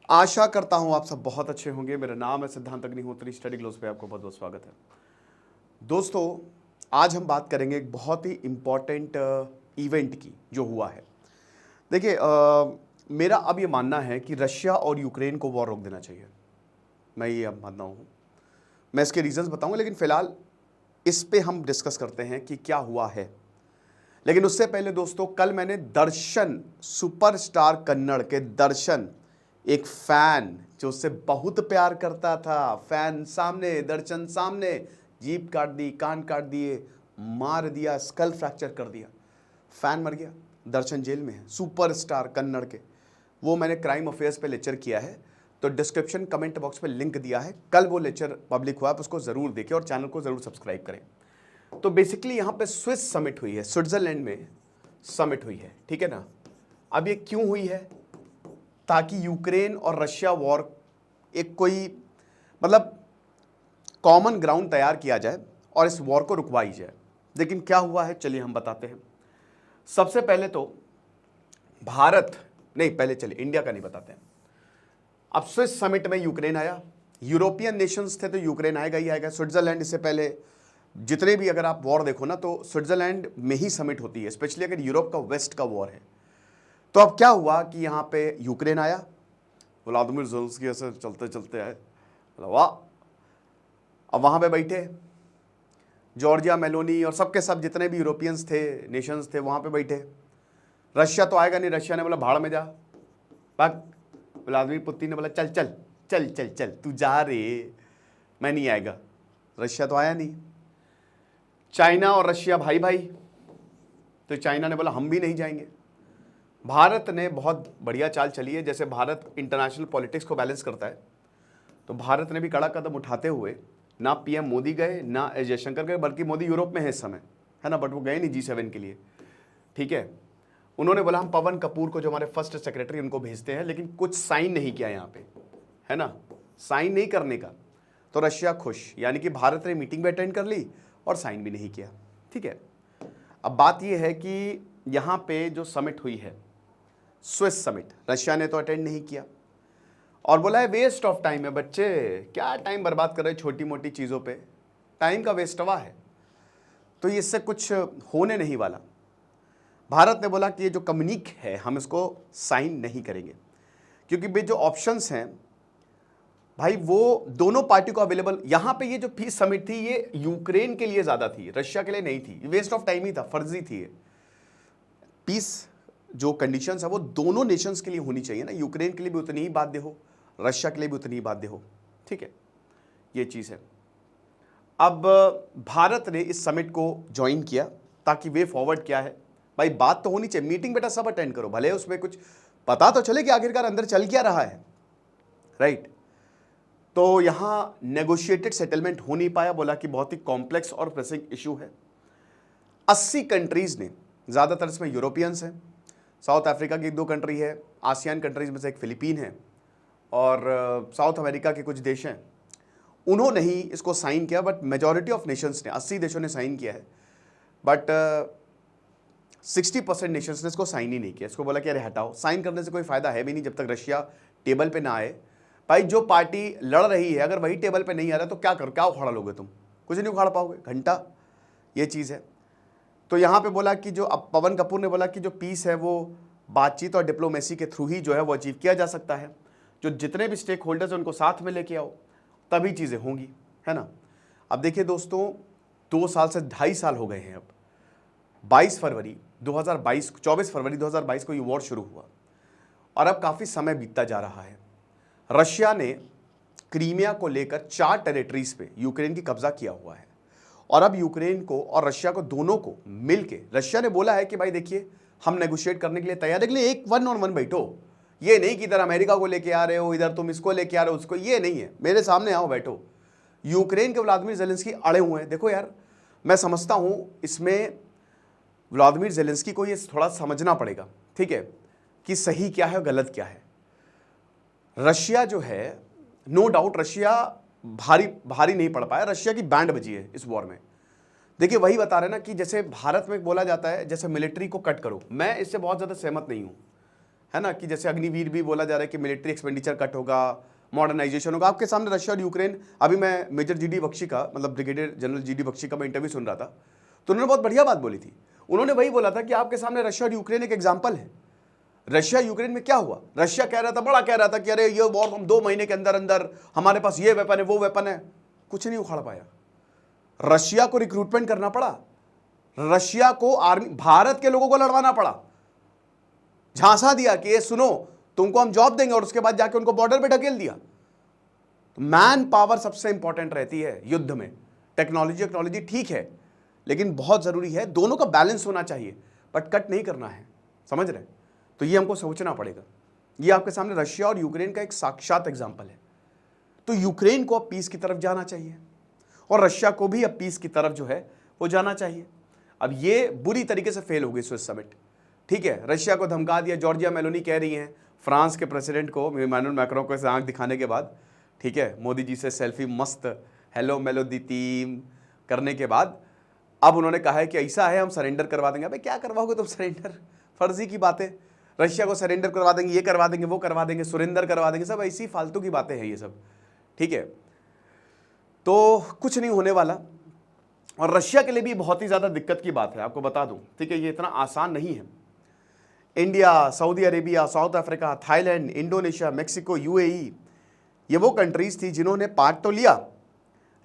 आशा करता हूं आप सब बहुत अच्छे होंगे। मेरा नाम है सिद्धांत अग्निहोत्री। स्टडी ग्लोस पे आपको बहुत बहुत स्वागत है। दोस्तों, आज हम बात करेंगे एक बहुत ही इंपॉर्टेंट इवेंट की जो हुआ है। देखिए, मेरा अब ये मानना है कि रशिया और यूक्रेन को वॉर रोक देना चाहिए। मैं ये अब मानता हूँ। मैं इसके रीजंस बताऊंगा, लेकिन फिलहाल इस पे हम डिस्कस करते हैं कि क्या हुआ है। लेकिन उससे पहले दोस्तों, कल मैंने दर्शन सुपरस्टार कन्नड़ के दर्शन, एक फैन जो उससे बहुत प्यार करता था, फैन सामने, दर्शन सामने, जीभ काट दी, कान काट दिए, मार दिया, स्कल फ्रैक्चर कर दिया, फैन मर गया। दर्शन जेल में है, सुपरस्टार कन्नड़ के। वो मैंने क्राइम अफेयर्स पे लेक्चर किया है, तो डिस्क्रिप्शन कमेंट बॉक्स पे लिंक दिया है। कल वो लेक्चर पब्लिक हुआ, आप उसको जरूर देखें और चैनल को जरूर सब्सक्राइब करें। तो बेसिकली यहाँ पे स्विस समिट हुई है, स्विट्जरलैंड में समिट हुई है, ठीक है ना। अब ये क्यों हुई है? ताकि यूक्रेन और रशिया वॉर एक कोई मतलब कॉमन ग्राउंड तैयार किया जाए और इस वॉर को रुकवाई जाए। लेकिन क्या हुआ है, चलिए हम बताते हैं। सबसे पहले तो भारत नहीं, पहले चलिए इंडिया का नहीं बताते हैं। अब स्विस समिट में यूक्रेन आया, यूरोपियन नेशंस थे तो यूक्रेन आएगा ही आएगा। स्विट्जरलैंड, इससे पहले जितने भी अगर आप वॉर देखो ना, तो स्विट्जरलैंड में ही समिट होती है, स्पेशली अगर यूरोप का वेस्ट का वॉर है। तो अब क्या हुआ कि यहाँ पे यूक्रेन आया, व्लादिमीर ज़ेलेंस्की ऐसे चलते चलते आए, वाह। अब वहाँ पे बैठे जॉर्जिया मेलोनी और सबके सब जितने भी यूरोपियंस थे, नेशंस थे, वहाँ पे बैठे। रशिया तो आएगा नहीं, रशिया ने बोला भाड़ में जा, भाग। व्लादिमीर पुतिन ने बोला चल चल चल चल चल तू जा रे, मैं नहीं आएगा। रशिया तो आया नहीं। चाइना और रशिया भाई भाई, तो चाइना ने बोला हम भी नहीं जाएंगे। भारत ने बहुत बढ़िया चाल चली है, जैसे भारत इंटरनेशनल पॉलिटिक्स को बैलेंस करता है, तो भारत ने भी कड़ा कदम उठाते हुए, ना पीएम मोदी गए, ना एस जयशंकर गए, बल्कि मोदी यूरोप में है इस समय, है ना, बट वो गए नहीं G7 के लिए, ठीक है। उन्होंने बोला हम पवन कपूर को, जो हमारे फर्स्ट सेक्रेटरी, उनको भेजते हैं, लेकिन कुछ साइन नहीं किया यहाँ पे, है ना, साइन नहीं करने का। तो रशिया खुश, यानी कि भारत ने मीटिंग भी अटेंड कर ली और साइन भी नहीं किया, ठीक है। अब बात यह है कि यहाँ पे जो समिट हुई है, स्विस समिट, रशिया ने तो अटेंड नहीं किया और बोला है वेस्ट ऑफ टाइम है। बच्चे क्या टाइम बर्बाद कर रहे हैं छोटी मोटी चीज़ों पे, टाइम का वेस्ट हुआ है, तो इससे कुछ होने नहीं वाला। भारत ने बोला कि ये जो कम्युनिक है हम इसको साइन नहीं करेंगे, क्योंकि भाई जो ऑप्शंस हैं भाई वो दोनों पार्टी को अवेलेबल। यहाँ पे ये जो पीस समिट थी ये यूक्रेन के लिए ज़्यादा थी, रशिया के लिए नहीं थी। वेस्ट ऑफ टाइम ही था, फर्जी थी। पीस जो कंडीशंस है वो दोनों नेशंस के लिए होनी चाहिए ना, यूक्रेन के लिए भी उतनी ही बाध्य हो, रशिया के लिए भी उतनी ही बाध्य हो, ठीक है, ये चीज़ है। अब भारत ने इस समिट को ज्वाइन किया, ताकि वे फॉरवर्ड क्या है भाई, बात तो होनी चाहिए। मीटिंग बेटा सब अटेंड करो, भले उसमें कुछ पता तो चले कि आखिरकार अंदर चल क्या रहा है, राइट। तो यहाँ नेगोशिएटेड सेटलमेंट हो नहीं पाया, बोला कि बहुत ही कॉम्प्लेक्स और प्रेसिंग इशू है। 80 कंट्रीज ने, ज़्यादातर इसमें यूरोपियंस हैं, साउथ अफ्रीका की 2 कंट्री है, आसियान कंट्रीज में से एक फिलीपीन है, और साउथ अमेरिका के कुछ देश हैं, उन्होंने ही इसको साइन किया। बट मेजॉरिटी ऑफ नेशंस ने, 80 देशों ने साइन किया है, बट 60% नेशंस ने इसको साइन ही नहीं किया। इसको बोला कि अरे हटाओ, साइन करने से कोई फायदा है भी नहीं जब तक रशिया टेबल पे ना आए। भाई जो पार्टी लड़ रही है अगर वही टेबल पे नहीं आ रहा तो क्या उखाड़ा लोगे तुम? कुछ नहीं उखाड़ पाओगे, घंटा, ये चीज़ है। तो यहाँ पे बोला कि जो अब पवन कपूर ने बोला कि जो पीस है वो बातचीत और डिप्लोमेसी के थ्रू ही जो है वो अचीव किया जा सकता है। जो जितने भी स्टेक होल्डर्स हैं उनको साथ में लेके आओ, तभी चीज़ें होंगी, है ना। अब देखिए दोस्तों, 2 साल से 2.5 साल हो गए हैं। अब 22 फरवरी 2022, 24 फरवरी 2022 को ये वॉर शुरू हुआ और अब काफ़ी समय बीतता जा रहा है। रशिया ने क्रीमिया को लेकर 4 टेरिटरीज पे यूक्रेन की कब्जा किया हुआ है, और अब यूक्रेन को और रशिया को, दोनों को मिलके रशिया ने बोला है कि भाई देखिए हम नेगोशिएट करने के लिए तैयार है, लेकिन एक 1-on-1 बैठो। ये नहीं कि इधर अमेरिका को लेके आ रहे हो, इधर तुम इसको लेके आ रहे हो, उसको, ये नहीं है। मेरे सामने आओ, बैठो। यूक्रेन के व्लादिमीर ज़ेलेंस्की अड़े हुए हैं। देखो यार, मैं समझता हूं इसमें व्लादिमीर ज़ेलेंस्की को ये थोड़ा समझना पड़ेगा, ठीक है, कि सही क्या है और गलत क्या है। रशिया जो है, नो डाउट रशिया भारी नहीं पड़ पाया, रशिया की बैंड बजी है इस वॉर में। देखिए वही बता रहे ना कि जैसे भारत में बोला जाता है जैसे मिलिट्री को कट करो, मैं इससे बहुत ज़्यादा सहमत नहीं हूँ। है ना, कि जैसे अग्निवीर भी बोला जा रहा है कि मिलिट्री एक्सपेंडिचर कट होगा, मॉडर्नाइजेशन होगा। आपके सामने रशिया और यूक्रेन, अभी मैं मेजर जीडी बख्शी का, मतलब ब्रिगेडियर जनरल जीडी बख्शी का मैं इंटरव्यू सुन रहा था, तो उन्होंने बहुत बढ़िया बात बोली थी। उन्होंने वही बोला था कि आपके सामने रशिया और यूक्रेन एक एग्जाम्पल है। रशिया यूक्रेन में क्या हुआ, रशिया कह रहा था, बड़ा कह रहा था कि अरे ये वॉर हम 2 महीने के अंदर अंदर, हमारे पास ये वेपन है वो वेपन है, कुछ नहीं उखाड़ पाया। रशिया को रिक्रूटमेंट करना पड़ा, रशिया को आर्मी, भारत के लोगों को लड़वाना पड़ा, झांसा दिया कि ये सुनो तुमको हम जॉब देंगे, और उसके बाद जाके उनको बॉर्डर पे ढकेल दिया। तो मैन पावर सबसे इंपॉर्टेंट रहती है युद्ध में। टेक्नोलॉजी ठीक है, लेकिन बहुत जरूरी है, दोनों का बैलेंस होना चाहिए, बट कट नहीं करना है, समझ रहे? तो ये हमको सोचना पड़ेगा। ये आपके सामने रशिया और यूक्रेन का एक साक्षात एग्जाम्पल है। तो यूक्रेन को अब पीस की तरफ जाना चाहिए और रशिया को भी अब पीस की तरफ जो है वो जाना चाहिए। अब ये बुरी तरीके से फेल हो गई स्विस समिट, ठीक है। रशिया को धमका दिया, जॉर्जिया मेलोनी कह रही हैं फ्रांस के प्रेसिडेंट को, इमैनुअल मैक्रों को ऐसे आंख दिखाने के बाद, ठीक है, मोदी जी से सेल्फी मस्त हेलो मेलोडी टीम करने के बाद अब उन्होंने कहा है कि ऐसा है हम सरेंडर करवा देंगे। अबे क्या करवाओगे तुम सरेंडर, फर्जी की बातें। रशिया को सरेंडर करवा देंगे, ये करवा देंगे, वो करवा देंगे, सुरेंदर करवा देंगे, सब ऐसी फालतू की बातें हैं ये सब, ठीक है। तो कुछ नहीं होने वाला। और रशिया के लिए भी बहुत ही ज़्यादा दिक्कत की बात है, आपको बता दूं, ठीक है, ये इतना आसान नहीं है। India, Saudi Arabia, south Africa, Thailand, Indonesia, Mexico, UAE, ये वो कंट्रीज थी जिन्होंने पार्ट तो लिया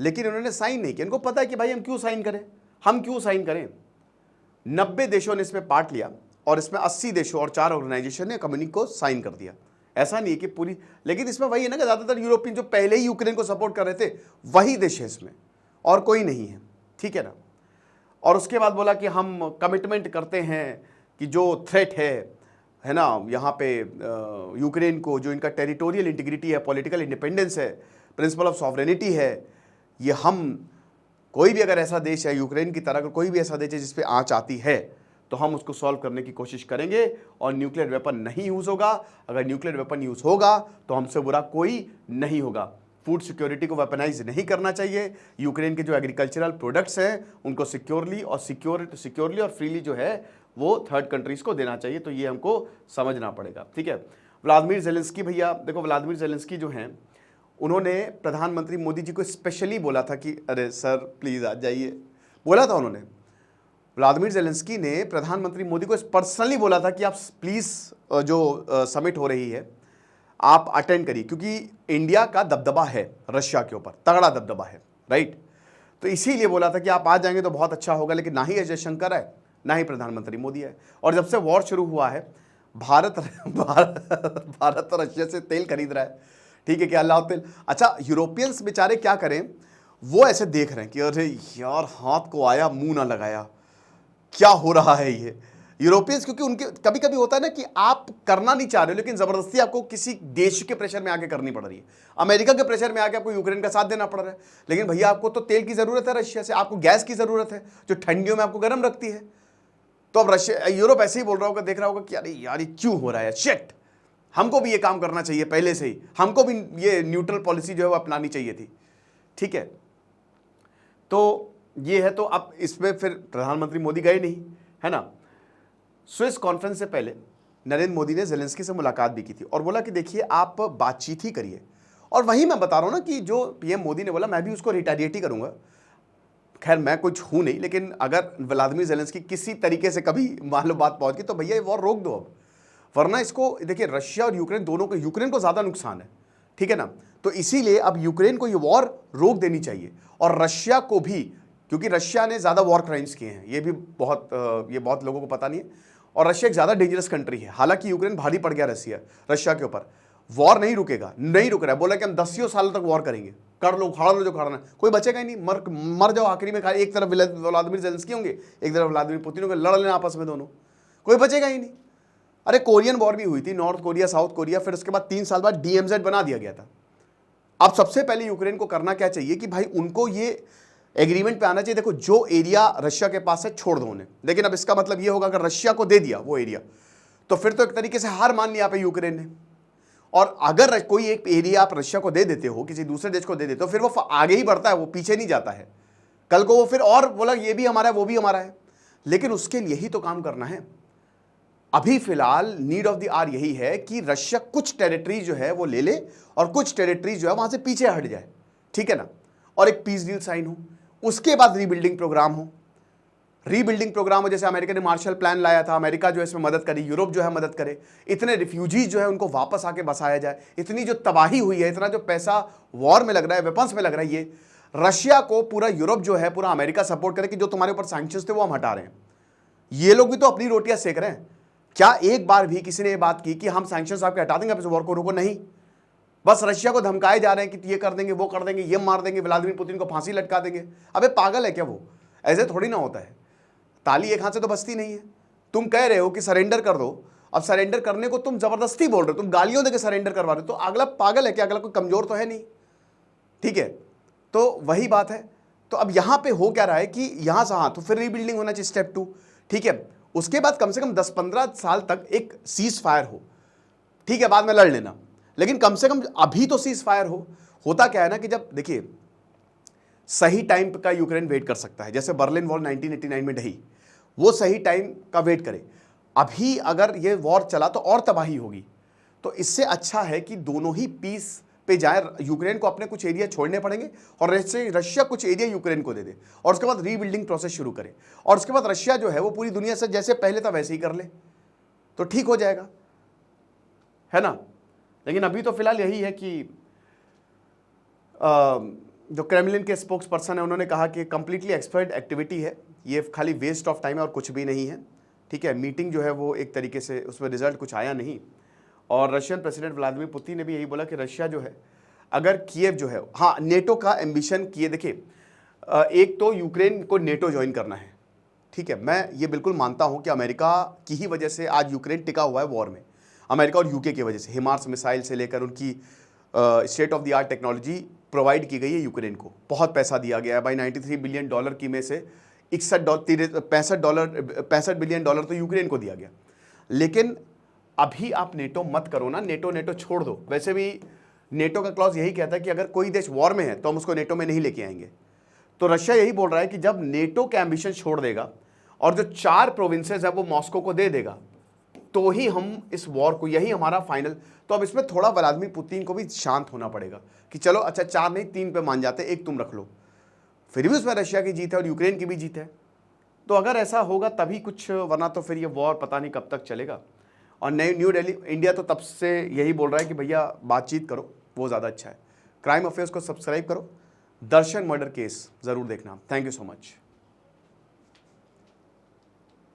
लेकिन उन्होंने साइन नहीं किया। इनको पता है कि भाई हम क्यों साइन करें, हम क्यों साइन करें। 90 देशों ने इसमें पार्ट लिया और इसमें 80 देशों और 4 ऑर्गेनाइजेशन ने कम्युनिटी को साइन कर दिया। ऐसा नहीं है कि पूरी, लेकिन इसमें वही है ना कि ज़्यादातर यूरोपियन जो पहले ही यूक्रेन को सपोर्ट कर रहे थे वही देश है इसमें, और कोई नहीं है, ठीक है ना। और उसके बाद बोला कि हम कमिटमेंट करते हैं कि जो थ्रेट है ना यहाँ पे यूक्रेन को, जो इनका टेरिटोरियल इंटीग्रिटी है, पॉलिटिकल इंडिपेंडेंस है, प्रिंसिपल ऑफ सॉवरेनिटी है, ये हम, कोई भी अगर ऐसा देश है यूक्रेन की तरह, अगर कोई भी ऐसा देश है जिस पे आँच आती है तो हम उसको सॉल्व करने की कोशिश करेंगे और न्यूक्लियर वेपन नहीं यूज़ होगा। अगर न्यूक्लियर वेपन यूज़ होगा तो हमसे बुरा कोई नहीं होगा। फूड सिक्योरिटी को वेपनाइज नहीं करना चाहिए। यूक्रेन के जो एग्रीकल्चरल प्रोडक्ट्स हैं उनको सिक्योरली और फ्रीली जो है वो थर्ड कंट्रीज़ को देना चाहिए। तो ये हमको समझना पड़ेगा, ठीक है। व्लादिमीर ज़ेलेंस्की भैया, देखो व्लादिमीर ज़ेलेंस्की जो हैं उन्होंने प्रधानमंत्री मोदी जी को स्पेशली बोला था कि अरे सर प्लीज़ आ जाइए, बोला था उन्होंने। व्लादिमीर ज़ेलेंस्की ने प्रधानमंत्री मोदी को पर्सनली बोला था कि आप प्लीज़ जो समिट हो रही है आप अटेंड करिए, क्योंकि इंडिया का दबदबा है रशिया के ऊपर, तगड़ा दबदबा है, राइट। तो इसीलिए बोला था कि आप आ जाएंगे तो बहुत अच्छा होगा। लेकिन ना ही जयशंकर है, ना ही प्रधानमंत्री मोदी है। और जब से वॉर शुरू हुआ है भारत और रशिया से तेल खरीद रहा है, ठीक है, कि अल्लाह तेल। अच्छा, यूरोपियंस बेचारे क्या करें, वो ऐसे देख रहे हैं कि अरे यार हाथ को आया मुंह ना लगाया, क्या हो रहा है ये। यूरोपियंस, क्योंकि उनके कभी कभी होता है ना कि आप करना नहीं चाह रहे हो लेकिन जबरदस्ती आपको किसी देश के प्रेशर में आके करनी पड़ रही है। अमेरिका के प्रेशर में आके आपको यूक्रेन का साथ देना पड़ रहा है, लेकिन भैया आपको तो तेल की जरूरत है रशिया से, आपको गैस की जरूरत है जो ठंडियों में आपको गर्म रखती है। तो अब रशिया, यूरोप ऐसे ही बोल रहा होगा, देख रहा होगा कि अरे यार ये क्यों हो रहा है, शिट, हमको भी ये काम करना चाहिए पहले से ही, हमको भी ये न्यूट्रल पॉलिसी जो है वो अपनानी चाहिए थी, ठीक है। तो ये है। तो अब इसमें फिर प्रधानमंत्री मोदी गए नहीं, है ना। स्विस कॉन्फ्रेंस से पहले नरेंद्र मोदी ने ज़ेलेंस्की से मुलाकात भी की थी और बोला कि देखिए आप बातचीत ही करिए। और वही मैं बता रहा हूँ ना कि जो पीएम मोदी ने बोला मैं भी उसको रिटेलिएट ही करूँगा। खैर मैं कुछ हूँ नहीं, लेकिन अगर व्लादिमीर ज़ेलेंस्की किसी तरीके से कभी मान लो बात पहुँच गई तो भैया ये वॉर रोक दो अब, वरना इसको देखिए रशिया और यूक्रेन दोनों को, यूक्रेन को ज़्यादा नुकसान है, ठीक है ना। तो इसीलिए अब यूक्रेन को ये वॉर रोक देनी चाहिए और रशिया को भी, क्योंकि रशिया ने ज़्यादा वॉर क्राइम्स किए हैं, ये भी बहुत लोगों को पता नहीं है। और रशिया एक ज़्यादा डेंजरस कंट्री है। हालांकि यूक्रेन भारी पड़ गया रशिया के ऊपर, वॉर नहीं रुकेगा, नहीं रुक रहा है। बोला कि हम 10 साल तक वॉर करेंगे, कर लो, उखाड़ लो जो उखाड़ना है, कोई बचेगा ही नहीं, मर जाओ आखिरी में। एक तरफ व्लादिमीर ज़ेलेंस्की होंगे, एक तरफ व्लादिमीर पुतिन होंगे, लड़ लेना आपस में दोनों, कोई बचेगा ही नहीं। अरे कोरियन वॉर भी हुई थी, नॉर्थ कोरिया साउथ कोरिया, फिर उसके बाद 3 साल बाद DMZ बना दिया गया था। अब सबसे पहले यूक्रेन को करना क्या चाहिए कि भाई उनको ये एग्रीमेंट पे आना चाहिए, देखो जो एरिया रशिया के पास है छोड़ दो उन्हें। लेकिन अब इसका मतलब ये होगा अगर रशिया को दे दिया वो एरिया तो फिर तो एक तरीके से हार मान लिया पे यूक्रेन ने। और अगर कोई एक एरिया आप रशिया को दे देते हो, किसी दूसरे देश को दे देते हो, फिर वो आगे ही बढ़ता है, वो पीछे नहीं जाता है। कल को वो फिर और बोला ये भी हमारा है वो भी हमारा है। लेकिन उसके लिए ही तो काम करना है, अभी फिलहाल नीड ऑफ द आर यही है कि रशिया कुछ टेरिटरी जो है वो ले ले और कुछ टेरिटरी जो है वहां से पीछे हट जाए, ठीक है ना, और एक पीस डील साइन हो, उसके बाद रीबिल्डिंग प्रोग्राम हो। रीबिल्डिंग प्रोग्राम हो, जैसे अमेरिका ने मार्शल प्लान लाया था, अमेरिका जो है इसमें मदद करी, यूरोप जो है मदद करे, इतने रिफ्यूजीज जो है उनको वापस आके बसाया जाए, इतनी जो तबाही हुई है, इतना जो पैसा वॉर में लग रहा है, वेपन्स में लग रहा है, ये रशिया को पूरा यूरोप जो है, पूरा अमेरिका सपोर्ट करे कि जो तुम्हारे ऊपर सैंक्शंस थे वो हम हटा रहे हैं। ये लोग भी तो अपनी रोटियां सेक रहे हैं। क्या एक बार भी किसी ने ये बात की कि हम सैंक्शंस आपके हटा देंगे, आप इस वॉर को रोको? नहीं, बस रशिया को धमकाए जा रहे हैं कि ये कर देंगे, वो कर देंगे, ये मार देंगे, व्लादिमीर पुतिन को फांसी लटका देंगे। अबे पागल है क्या वो? ऐसे थोड़ी ना होता है, ताली एक हाथ से तो बजती नहीं है। तुम कह रहे हो कि सरेंडर कर दो, अब सरेंडर करने को तुम जबरदस्ती बोल रहे हो, तुम गालियों देके सरेंडर करवा रहे हो, तो अगला पागल है क्या? अगला कोई कमजोर तो है नहीं, ठीक है? तो वही बात है। तो अब यहां पे हो क्या रहा है कि यहां से हाँ, तो फिर रीबिल्डिंग होना चाहिए, स्टेप 2, ठीक है। उसके बाद कम से कम 10-15 साल तक एक सीज फायर हो, ठीक है, बाद में लड़ लेना, लेकिन कम से कम अभी तो सीज फायर हो। होता क्या है ना कि जब देखिए सही टाइम का यूक्रेन वेट कर सकता है, जैसे बर्लिन वॉल 1989 में ढही, वो सही टाइम का वेट करे। अभी अगर ये वॉर चला तो और तबाही होगी। तो इससे अच्छा है कि दोनों ही पीस पे जाए। यूक्रेन को अपने कुछ एरिया छोड़ने पड़ेंगे और रशिया कुछ एरिया यूक्रेन को दे दे, और उसके बाद रीबिल्डिंग प्रोसेस शुरू करे, और उसके बाद रशिया जो है वो पूरी दुनिया से जैसे पहले था वैसे ही कर ले, तो ठीक हो जाएगा, है ना। लेकिन अभी तो फिलहाल यही है कि जो क्रेमलिन के स्पोक्स पर्सन है उन्होंने कहा कि कंप्लीटली एक्सपर्ट एक्टिविटी है, ये खाली वेस्ट ऑफ टाइम है और कुछ भी नहीं है, ठीक है। मीटिंग जो है वो एक तरीके से उसमें रिजल्ट कुछ आया नहीं। और रशियन प्रेसिडेंट व्लादिमीर पुतिन ने भी यही बोला कि रशिया जो है, अगर कीव जो है, हाँ, नेटो का एम्बिशन किए, देखिए एक तो यूक्रेन को नेटो ज्वाइन करना है, ठीक है। मैं ये बिल्कुल मानता हूँ कि अमेरिका की ही वजह से आज यूक्रेन टिका हुआ है वॉर में, अमेरिका और यूके की वजह से। हिमार्स मिसाइल से लेकर उनकी state of the art technology provide की गई है यूक्रेन को, बहुत पैसा दिया गया है भाई। $93 बिलियन की में से 65 बिलियन डॉलर तो यूक्रेन को दिया गया। लेकिन अभी आप नेटो मत करो ना, नेटो छोड़ दो। वैसे भी नेटो का क्लॉज यही कहता है कि अगर कोई देश वॉर में है तो हम उसको नेटो में नहीं लेके आएंगे। तो रशिया यही बोल रहा है कि जब नेटो के एम्बिशन छोड़ देगा और जो 4 प्रोविंसेस है वो मॉस्को को दे देगा, तो ही हम इस वॉर को, यही हमारा फाइनल। तो अब इसमें थोड़ा व्लादिमीर पुतिन को भी शांत होना पड़ेगा कि चलो अच्छा 4 नहीं 3 पे मान जाते, 1 तुम रख लो। फिर भी उसमें रशिया की जीत है और यूक्रेन की भी जीत है। तो अगर ऐसा होगा तभी कुछ, वरना तो फिर ये वॉर पता नहीं कब तक चलेगा। और न्यू दिल्ली इंडिया तो तब से यही बोल रहा है कि भैया बातचीत करो, वो ज़्यादा अच्छा है। क्राइम अफेयर्स को सब्सक्राइब करो, दर्शन मर्डर केस ज़रूर देखना। Thank you so much.